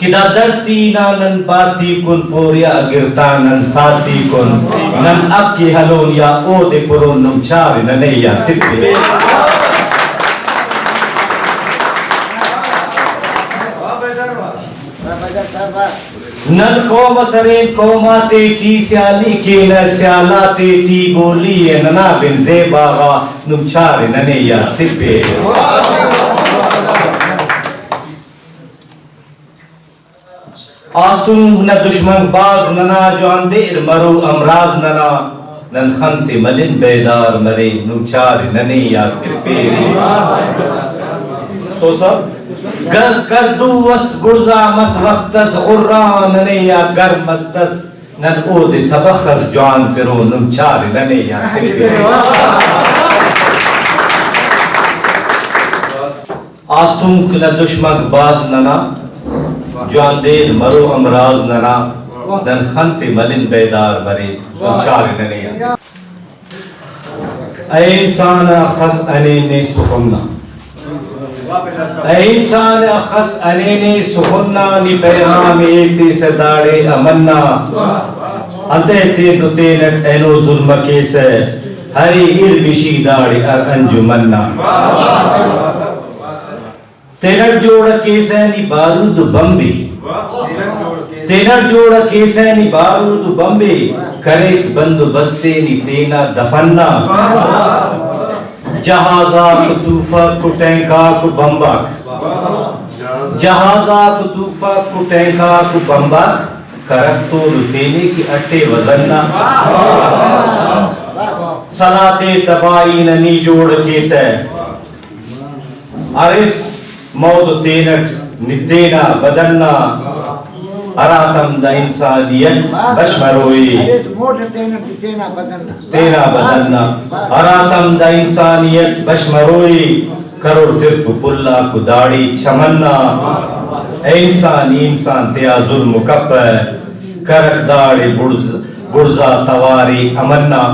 Kita darti na nan pati kun porya girtanan sati kun nan akki halon ya ode puron num chari na neya tippe nan koma saren koma te ti siali ke na siala te ti goli nana bin zeba num chari na neya tippe آسون نہ دشمن باز ننا جو اندیر مرو امراض ننا نن خنت ملن بیدار مرے نوچار ننے یا کرپیری سوسا گر کردو وس گرزا مس وقتس غران ننے یا گر مستس نن اود سبخز جوان کرو نوچار ننے یا کرپیری آسون نہ دشمن باز ننا جوان دیر مرو امراض ننا دن خنت ملن بیدار مرے نوچار ننے یا اے انسان خس انینے سخننا اے انسان خس انینے سخننا نی پیغام ایتی سے داڑے امنا انتے تی دتینت اینو ظلم کیسے ہری ہر بشی داڑے انجمنا تینر جوڑ کیسے نی بارود بمبی تینر جوڑ کیسے نی بارود بمبی کریس بند بستے نی تینا دفننا جہازا کو توفا کو ٹینکا کو بمبا جہازا کو توفا کو ٹینکا کو بمبا کرکتو لتینے کی اٹے وزننا صلاة تبائی ننی جوڑ کیسے ارس موت تینٹ نتینا بدننا اراتم دا انسانیت بشمروئی تینا بدننا اراتم دا انسانیت بشمروئی کرو ترک پلا کو داڑی چمننا اے انسان تیا ظلم کپ کرک داڑی برزا تواری امننا